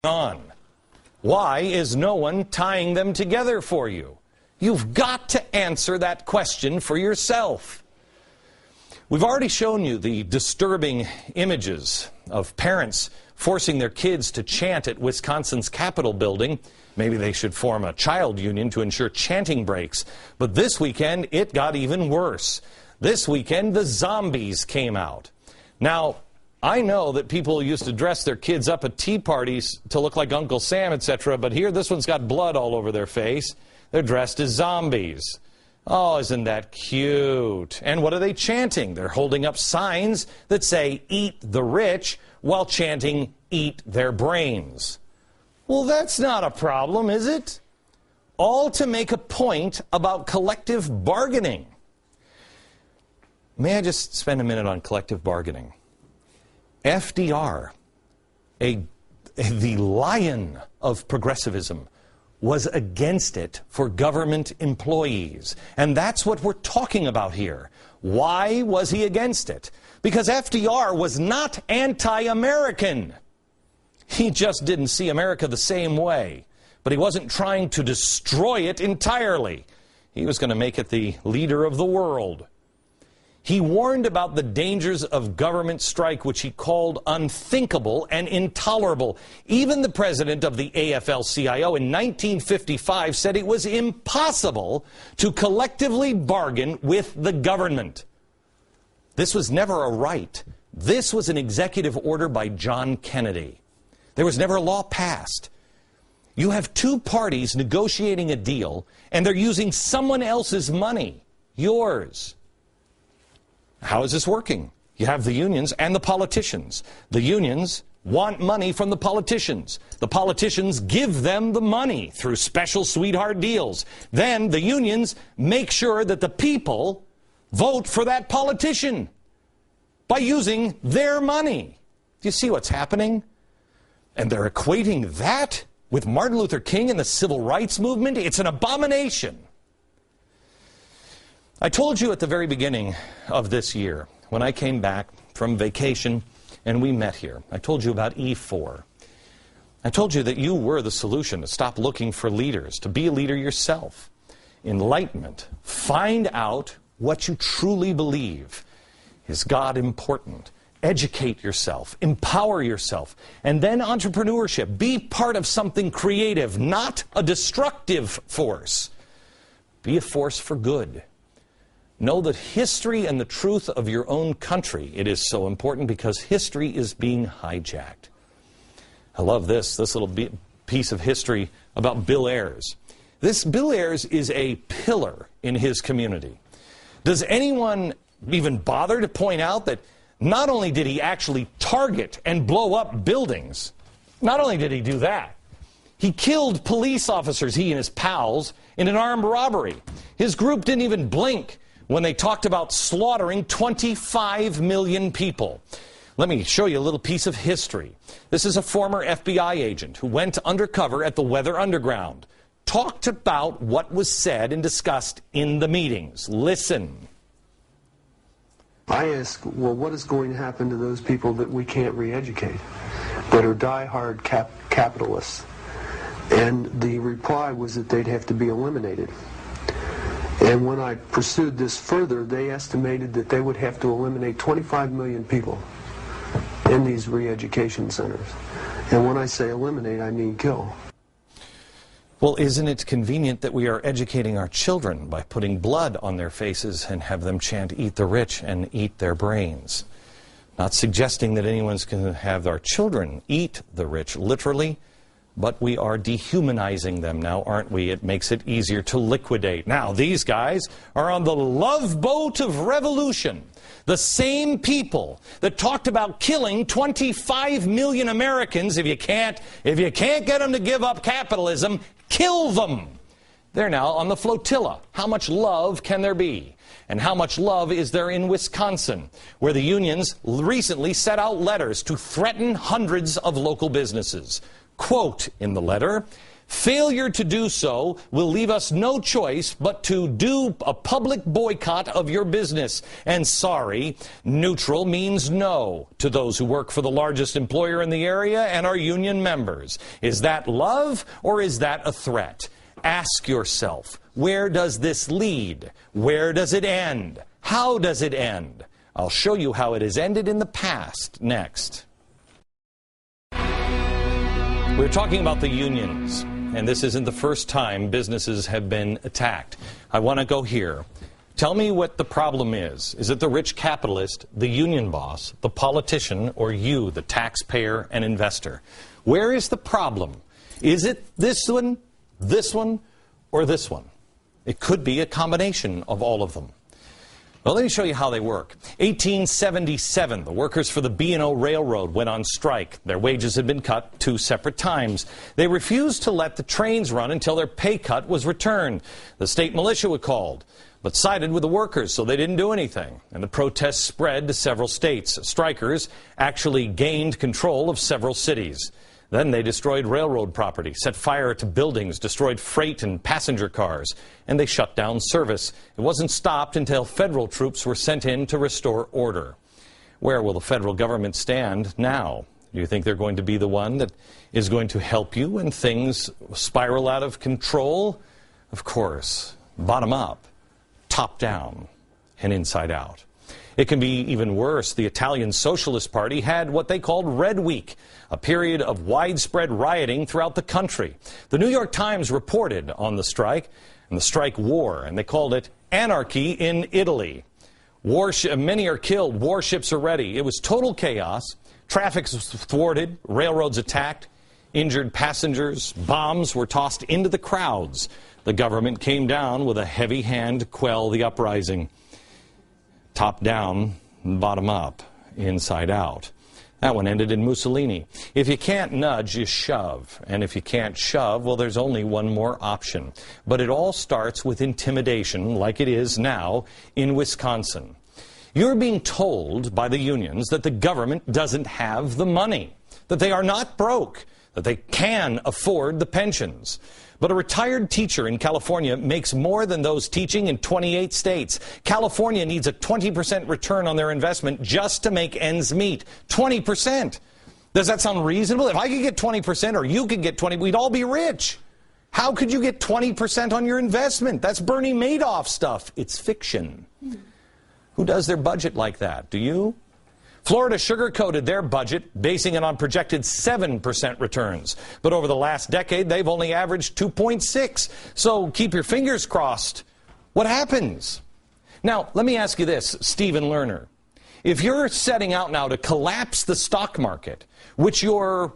on? Why is no one tying them together for you? You've got to answer that question for yourself. We've already shown you the disturbing images of parents forcing their kids to chant at Wisconsin's Capitol building. Maybe they should form a child union to ensure chanting breaks. But this weekend, it got even worse. This weekend, the zombies came out. Now, I know that people used to dress their kids up at tea parties to look like Uncle Sam, etc., but here this one's got blood all over their face. They're dressed as zombies. Oh, isn't that cute? And what are they chanting? They're holding up signs that say, "Eat the rich," while chanting, "Eat their brains." Well, that's not a problem, is it? All to make a point about collective bargaining. May I just spend a minute on collective bargaining? FDR, the lion of progressivism, was against it for government employees. And that's what we're talking about here. Why was he against it? Because FDR was not anti-American. He just didn't see America the same way. But he wasn't trying to destroy it entirely. He was going to make it the leader of the world. He warned about the dangers of government strike, which he called unthinkable and intolerable. Even the president of the AFL-CIO in 1955 said it was impossible to collectively bargain with the government. This was never a right. This was an executive order by John Kennedy. There was never a law passed. You have two parties negotiating a deal, and they're using someone else's money, yours. How is this working? You have the unions and the politicians. The unions want money from the politicians. The politicians give them the money through special sweetheart deals. Then the unions make sure that the people vote for that politician by using their money. Do you see what's happening? And they're equating that with Martin Luther King and the civil rights movement. It's an abomination. I told you at the very beginning of this year, when I came back from vacation and we met here, I told you about E4. I told you that you were the solution to stop looking for leaders, to be a leader yourself. Enlightenment. Find out what you truly believe. Is God important? Educate yourself. Empower yourself. And then entrepreneurship. Be part of something creative, not a destructive force. Be a force for good. Know the history and the truth of your own country. It is so important because history is being hijacked. I love this little piece of history about Bill Ayers. This Bill Ayers is a pillar in his community. Does anyone even bother to point out that not only did he actually target and blow up buildings, not only did he do that, he killed police officers, he and his pals, in an armed robbery. His group didn't even blink when they talked about slaughtering 25 million people. Let me show you a little piece of history. This is a former FBI agent who went undercover at the Weather Underground. Talked about what was said and discussed in the meetings. Listen. I ask, well, what is going to happen to those people that we can't re-educate, that are die-hard capitalists? And the reply was that they'd have to be eliminated. And when I pursued this further, they estimated that they would have to eliminate 25 million people in these re-education centers. And when I say eliminate, I mean kill. Well, isn't it convenient that we are educating our children by putting blood on their faces and have them chant, "Eat the rich" and "Eat their brains"? Not suggesting that anyone's going to have our children eat the rich, literally. But we are dehumanizing them now, aren't we? It makes it easier to liquidate. Now, these guys are on the love boat of revolution. The same people that talked about killing 25 million Americans. If you can't get them to give up capitalism, kill them. They're now on the flotilla. How much love can there be? And how much love is there in Wisconsin, where the unions recently set out letters to threaten hundreds of local businesses? Quote in the letter, Failure to do so will leave us no choice but to do a public boycott of your business. And sorry, neutral means no to those who work for the largest employer in the area and are union members. Is that love or is that a threat? Ask yourself, where does this lead? Where does it end? How does it end? I'll show you how it has ended in the past next. We're talking about the unions. And this isn't the first time businesses have been attacked. I want to go here. Tell me what the problem is. Is it the rich capitalist, the union boss, the politician, or you, the taxpayer and investor? Where is the problem? Is it this one, or this one? It could be a combination of all of them. Well, let me show you how they work. 1877, the workers for the B&O Railroad went on strike. Their wages had been cut 2 separate times. They refused to let the trains run until their pay cut was returned. The state militia was called, but sided with the workers, so they didn't do anything. And the protests spread to several states. Strikers actually gained control of several cities. Then they destroyed railroad property, set fire to buildings, destroyed freight and passenger cars, and they shut down service. It wasn't stopped until federal troops were sent in to restore order. Where will the federal government stand now? Do you think they're going to be the one that is going to help you when things spiral out of control? Of course, bottom up, top down, and inside out. It can be even worse. The Italian Socialist Party had what they called Red Week, a period of widespread rioting throughout the country. The New York Times reported on the strike and the strike war, and they called it anarchy in Italy. Many are killed. Warships are ready. It was total chaos. Traffic was thwarted. Railroads attacked. Injured passengers. Bombs were tossed into the crowds. The government came down with a heavy hand to quell the uprising. Top down, bottom up, inside out. That one ended in Mussolini. If you can't nudge, you shove. And if you can't shove, well, there's only one more option. But it all starts with intimidation, like it is now in Wisconsin. You're being told by the unions that the government doesn't have the money, that they are not broke, that they can afford the pensions. But a retired teacher in California makes more than those teaching in 28 states. California needs a 20% return on their investment just to make ends meet. 20%. Does that sound reasonable? If I could get 20% or you could get 20%, we'd all be rich. How could you get 20% on your investment? That's Bernie Madoff stuff. It's fiction. Who does their budget like that? Do you? Florida sugar-coated their budget, basing it on projected 7% returns. But over the last decade, they've only averaged 2.6. So keep your fingers crossed. What happens? Now, let me ask you this, Stephen Lerner. If you're setting out now to collapse the stock market, which your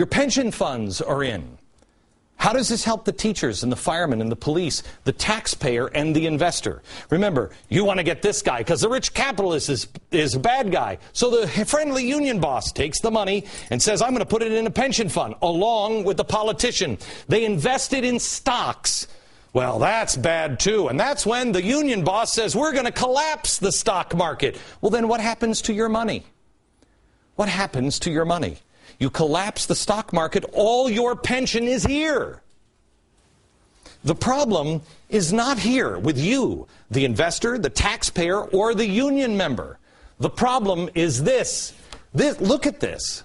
pension funds are in, how does this help the teachers and the firemen and the police, the taxpayer and the investor? Remember, you want to get this guy because the rich capitalist is a bad guy. So the friendly union boss takes the money and says, I'm going to put it in a pension fund along with the politician. They invested in stocks. Well, that's bad too. And that's when the union boss says, we're going to collapse the stock market. Well, then what happens to your money? What happens to your money? You collapse the stock market, all your pension is here. The problem is not here with you, the investor, the taxpayer, or the union member. The problem is this. Look at this.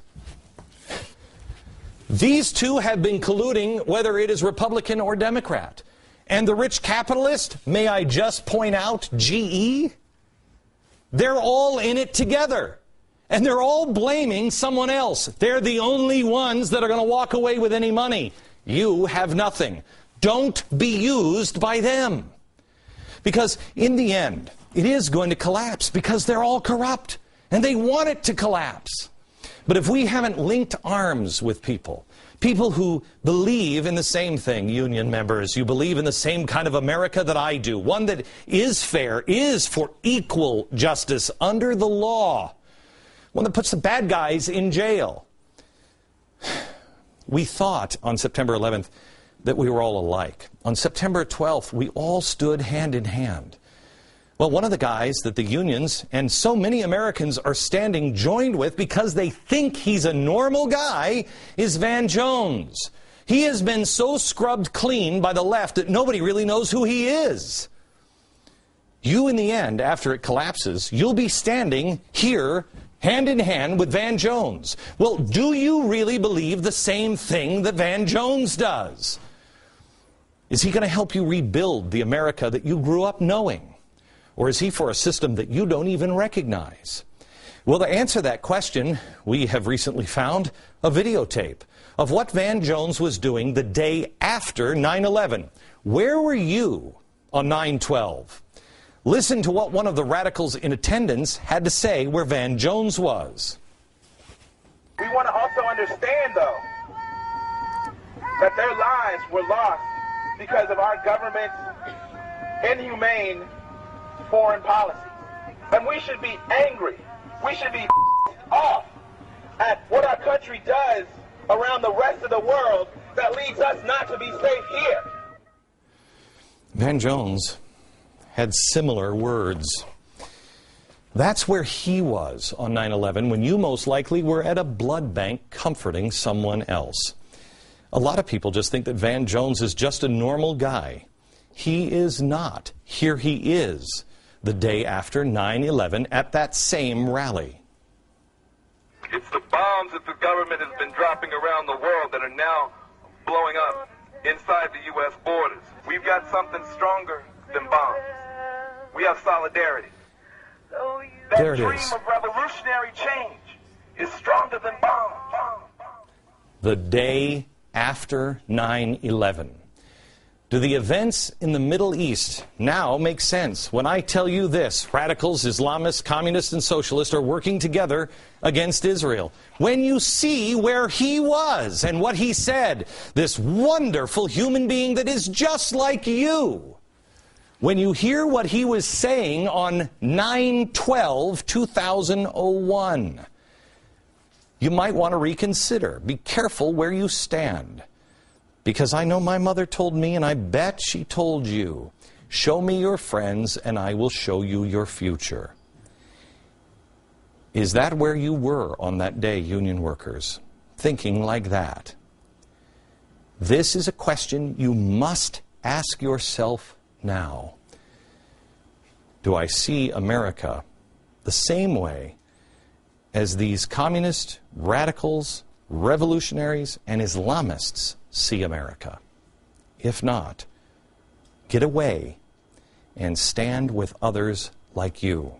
These two have been colluding, whether it is Republican or Democrat. And the rich capitalist, may I just point out, GE? They're all in it together. And they're all blaming someone else. They're the only ones that are going to walk away with any money. You have nothing. Don't be used by them. Because in the end, it is going to collapse because they're all corrupt. And they want it to collapse. But if we haven't linked arms with people who believe in the same thing, union members, you believe in the same kind of America that I do, one that is fair, is for equal justice under the law, one that puts the bad guys in jail. We thought on September 11th that we were all alike. On September 12th, we all stood hand in hand. Well, one of the guys that the unions and so many Americans are standing joined with because they think he's a normal guy is Van Jones. He has been so scrubbed clean by the left that nobody really knows who he is. You, in the end, after it collapses, you'll be standing here hand in hand with Van Jones. Well, do you really believe the same thing that Van Jones does? Is he going to help you rebuild the America that you grew up knowing? Or is he for a system that you don't even recognize? Well, to answer that question, we have recently found a videotape of what Van Jones was doing the day after 9/11. Where were you on 9/12? Listen to what one of the radicals in attendance had to say where Van Jones was. We want to also understand, though, that their lives were lost because of our government's inhumane foreign policy. And we should be angry. We should be off at what our country does around the rest of the world that leads us not to be safe here. Van Jones had similar words. That's where he was on 9/11 when you most likely were at a blood bank comforting someone else. A lot of people just think that Van Jones is just a normal guy. He is not. Here he is, the day after 9/11 at that same rally. It's the bombs that the government has been dropping around the world that are now blowing up inside the U.S. borders. We've got something stronger than bombs. We have solidarity. That There it dream is. of revolutionary change is stronger than bombs. The day after 9/11. Do the events in the Middle East now make sense when I tell you this? Radicals, Islamists, communists, and socialists are working together against Israel. When you see where he was and what he said, this wonderful human being that is just like you, when you hear what he was saying on 9/12/2001, you might want to reconsider. Be careful where you stand. Because I know my mother told me, and I bet she told you, show me your friends and I will show you your future. Is that where you were on that day, union workers? Thinking like that? This is a question you must ask yourself now. Do I see America the same way as these communist, radicals, revolutionaries, and Islamists see America? If not, get away and stand with others like you.